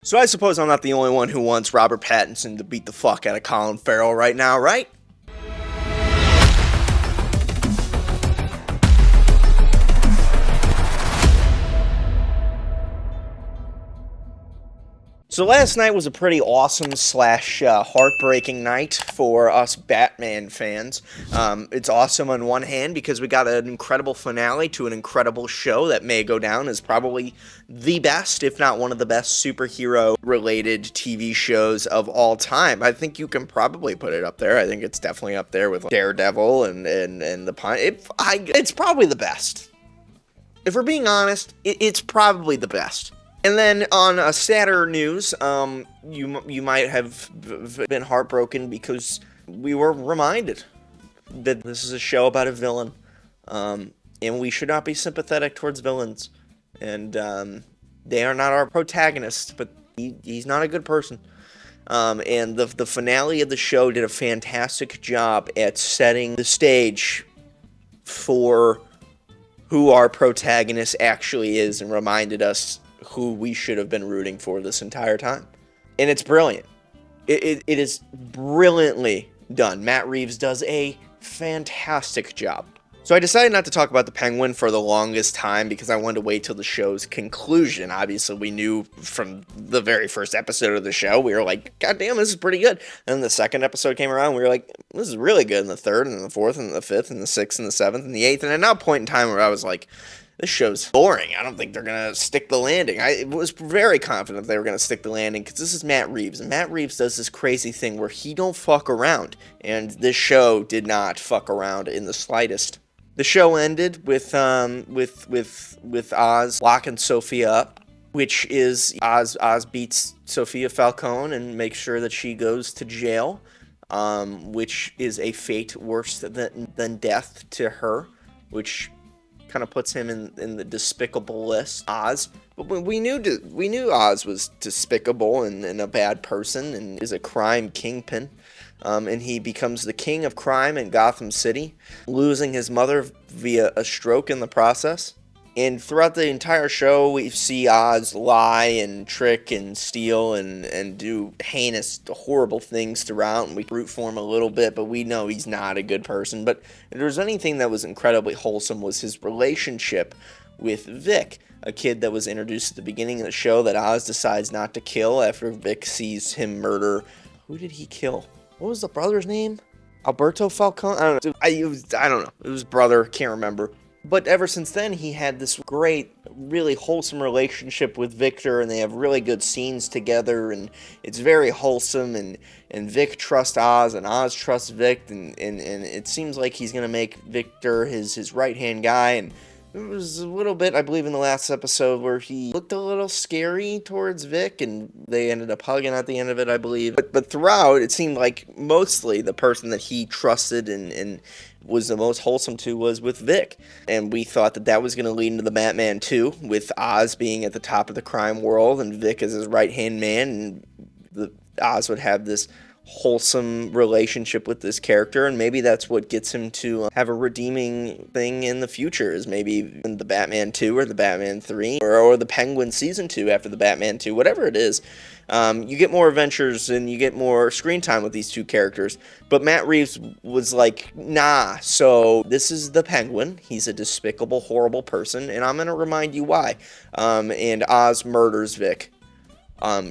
So I suppose I'm not the only one who wants Robert Pattinson to beat the fuck out of Colin Farrell right now, right? So last night was a pretty awesome / heartbreaking night for us Batman fans. It's awesome on one hand because we got an incredible finale to an incredible show that may go down as probably the best, if not one of the best superhero-related TV shows of all time. I think you can probably put it up there. I think it's definitely up there with Daredevil and the Pine. It's probably the best. If we're being honest, it's probably the best. And then on sadder news, you might have been heartbroken because we were reminded that this is a show about a villain, and we should not be sympathetic towards villains. And they are not our protagonist, but he's not a good person. And the finale of the show did a fantastic job at setting the stage for who our protagonist actually is and reminded us who we should have been rooting for this entire time. And it's brilliant. It is brilliantly done. Matt Reeves does a fantastic job. So I decided not to talk about the Penguin for the longest time because I wanted to wait till the show's conclusion. Obviously, we knew from the very first episode of the show, we were like, God damn, this is pretty good. And then the second episode came around, we were like, this is really good. And the third, and the fourth, and the fifth, and the sixth, and the seventh, and the eighth. And at now point in time where I was like, this show's boring. I don't think they're going to stick the landing. I was very confident they were going to stick the landing because this is Matt Reeves. And Matt Reeves does this crazy thing where he don't fuck around. And this show did not fuck around in the slightest. The show ended with Oz locking Sophia up, which is Oz beats Sophia Falcone and makes sure that she goes to jail, which is a fate worse than death to her, which kind of puts him in the despicable list. Oz, but we knew Oz was despicable and a bad person and is a crime kingpin. And he becomes the king of crime in Gotham City, losing his mother via a stroke in the process. And throughout the entire show, we see Oz lie and trick and steal and do heinous, horrible things throughout. And we root for him a little bit, but we know he's not a good person. But if there was anything that was incredibly wholesome was his relationship with Vic, a kid that was introduced at the beginning of the show that Oz decides not to kill after Vic sees him murder. Who did he kill? What was the brother's name? Alberto Falcone? I don't know. I don't know. It was brother. Can't remember. But ever since then, he had this great, really wholesome relationship with Victor, and they have really good scenes together, and it's very wholesome, and Vic trusts Oz, and Oz trusts Vic, and it seems like he's going to make Victor his right-hand guy, and there was a little bit, I believe, in the last episode where he looked a little scary towards Vic, and they ended up hugging at the end of it, I believe. But throughout, it seemed like mostly the person that he trusted and was the most wholesome to was with Vic. And we thought that was going to lead into the Batman 2, with Oz being at the top of the crime world and Vic as his right-hand man, and Oz would have this wholesome relationship with this character, and maybe that's what gets him to have a redeeming thing in the future, is maybe in the Batman 2 or the Batman 3 or the Penguin Season 2 after the Batman 2, whatever it is. You get more adventures and you get more screen time with these two characters, but Matt Reeves was like, nah, so this is the Penguin, he's a despicable, horrible person, and I'm going to remind you why. And Oz murders Vic,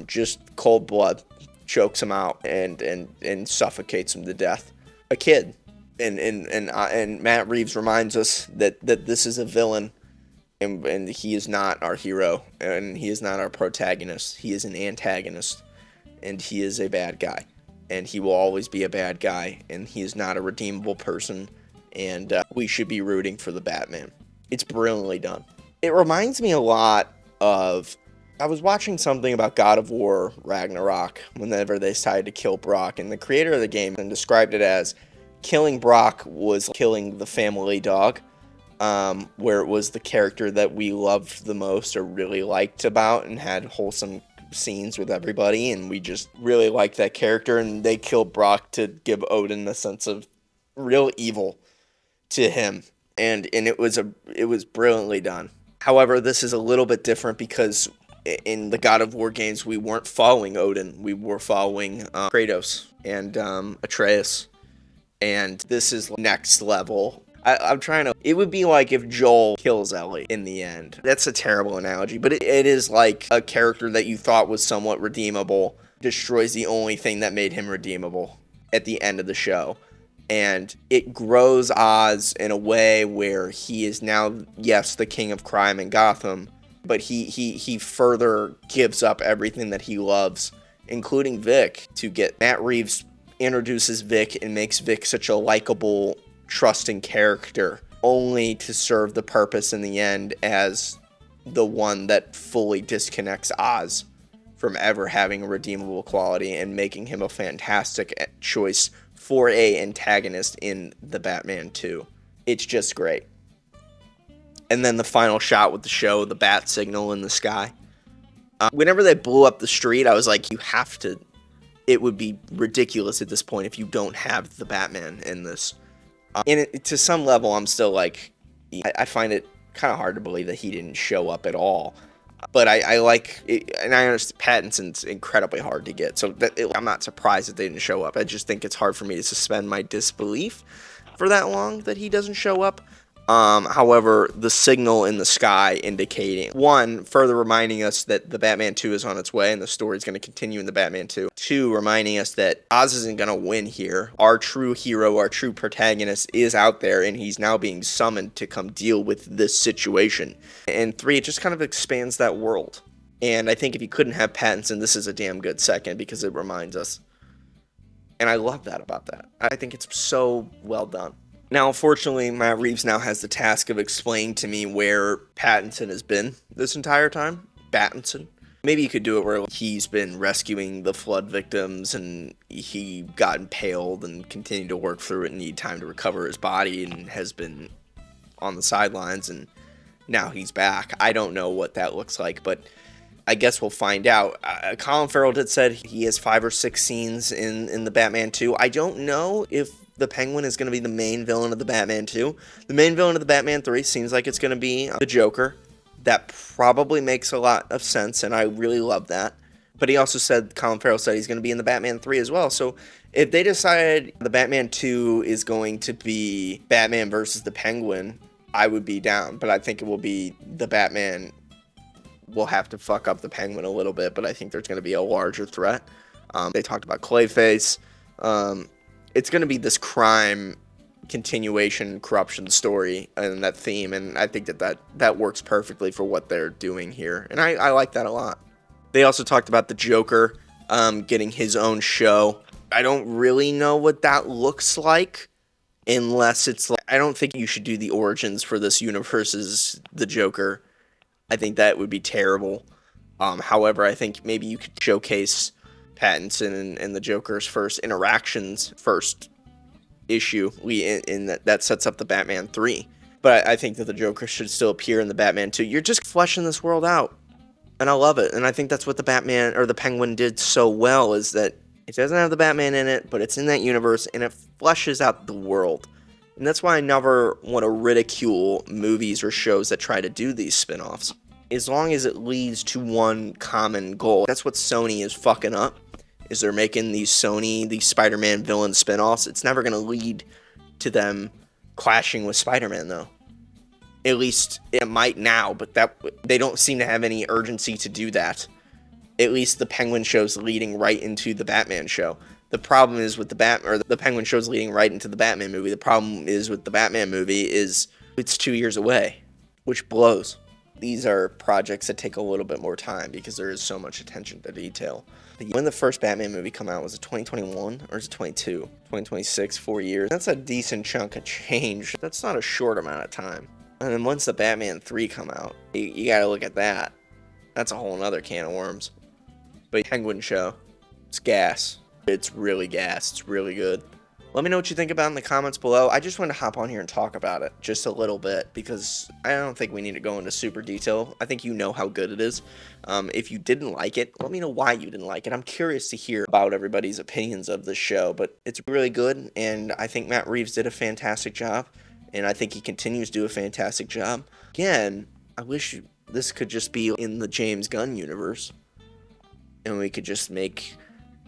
just cold blood. Chokes him out and suffocates him to death. A kid. And Matt Reeves reminds us that this is a villain, and he is not our hero, and he is not our protagonist. He is an antagonist, and he is a bad guy, and he will always be a bad guy, and he is not a redeemable person, and we should be rooting for the Batman. It's brilliantly done. It reminds me a lot of, I was watching something about God of War Ragnarok whenever they decided to kill Brock, and the creator of the game described it as killing Brock was killing the family dog, where it was the character that we loved the most or really liked about and had wholesome scenes with everybody, and we just really liked that character, and they killed Brock to give Odin a sense of real evil to him, and it was brilliantly done. However, this is a little bit different because in the God of War games, we weren't following Odin. We were following Kratos and Atreus. And this is next level. I'm trying to... It would be like if Joel kills Ellie in the end. That's a terrible analogy, but it is like a character that you thought was somewhat redeemable destroys the only thing that made him redeemable at the end of the show. And it grows Oz in a way where he is now, yes, the king of crime in Gotham, but he further gives up everything that he loves, including Vic, to get... Matt Reeves introduces Vic and makes Vic such a likable, trusting character, only to serve the purpose in the end as the one that fully disconnects Oz from ever having a redeemable quality, and making him a fantastic choice for a antagonist in the Batman 2. It's just great. And then the final shot with the show, the bat signal in the sky. Whenever they blew up the street, I was like, you have to... It would be ridiculous at this point if you don't have the Batman in this. And to some level, I'm still like... I find it kind of hard to believe that he didn't show up at all. But I like it, and I understand Pattinson's incredibly hard to get, so I'm not surprised that they didn't show up. I just think it's hard for me to suspend my disbelief for that long that he doesn't show up. However, the signal in the sky indicating, one, further reminding us that the Batman 2 is on its way and the story is going to continue in the Batman 2. Two, reminding us that Oz isn't going to win here. Our true hero, our true protagonist is out there, and he's now being summoned to come deal with this situation. And three, it just kind of expands that world. And I think if you couldn't have Pattinson, this is a damn good second, because it reminds us. And I love that about that. I think it's so well done. Now, unfortunately, Matt Reeves now has the task of explaining to me where Pattinson has been this entire time. Pattinson. Maybe you could do it where he's been rescuing the flood victims and he got impaled and continued to work through it and need time to recover his body and has been on the sidelines and now he's back. I don't know what that looks like, but I guess we'll find out. Colin Farrell did said he has 5 or 6 scenes in the Batman 2. I don't know if the Penguin is going to be the main villain of the Batman 2. The main villain of the Batman 3 seems like it's going to be the Joker. That probably makes a lot of sense, and I really love that. But he also said, Colin Farrell said he's going to be in the Batman 3 as well. So if they decide the Batman 2 is going to be Batman versus the Penguin, I would be down. But I think it will be the Batman will have to fuck up the Penguin a little bit, but I think there's going to be a larger threat. They talked about Clayface. It's going to be this crime continuation corruption story and that theme, and I think that works perfectly for what they're doing here, and I like that a lot. They also talked about the Joker getting his own show. I don't really know what that looks like, unless it's like, I don't think you should do the origins for this universe's the Joker. I think that would be terrible. However, I think maybe you could showcase Pattinson and the Joker's first interactions, first issue, in that sets up the Batman 3. But I think that the Joker should still appear in the Batman 2. You're just fleshing this world out, and I love it. And I think that's what the Batman or the Penguin did so well, is that it doesn't have the Batman in it, but it's in that universe, and it fleshes out the world. And that's why I never want to ridicule movies or shows that try to do these spin-offs, as long as it leads to one common goal. That's what Sony is fucking up, is they're making these Spider-Man villain spin-offs. It's never going to lead to them clashing with Spider-Man, though. At least it might now, but they don't seem to have any urgency to do that. At least the Penguin show's leading right into the Batman show. The problem is with the Penguin show's leading right into the Batman movie. The problem is with the Batman movie is it's 2 years away, which blows. These are projects that take a little bit more time because there is so much attention to detail. When the first Batman movie come out, was it 2021 or is it 22? 2026, 4 years. That's a decent chunk of change. That's not a short amount of time. And then once the Batman 3 come out, you gotta look at that. That's a whole nother can of worms. But Penguin show, it's gas. It's really gas. It's really good. Let me know what you think about it in the comments below. I just wanted to hop on here and talk about it just a little bit because I don't think we need to go into super detail. I think you know how good it is. If you didn't like it, let me know why you didn't like it. I'm curious to hear about everybody's opinions of this show, but it's really good, and I think Matt Reeves did a fantastic job, and I think he continues to do a fantastic job. Again, I wish This could just be in the James Gunn universe. And we could just make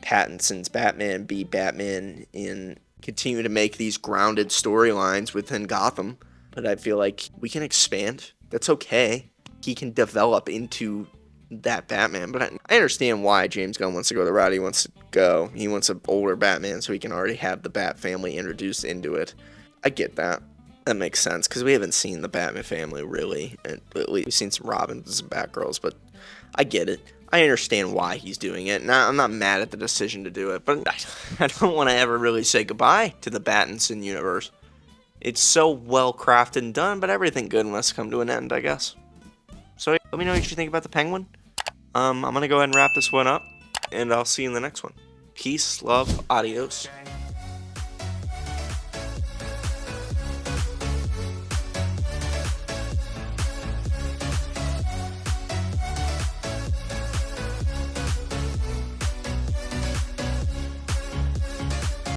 Pattinson's Batman be Batman and continue to make these grounded storylines within Gotham. But I feel like we can expand. That's okay. He can develop into that Batman. But I understand why James Gunn wants to go the route he wants to go. He wants an older Batman so he can already have the Bat family introduced into it. I get that. That makes sense, because we haven't seen the Batman family, really. And at least we've seen some Robins and some Batgirls, but I get it. I understand why he's doing it. Now, I'm not mad at the decision to do it, but I don't want to ever really say goodbye to the Pattinson universe. It's so well crafted and done, but everything good must come to an end, I guess. So let me know what you think about the Penguin. I'm going to go ahead and wrap this one up, and I'll see you in the next one. Peace, love, adios.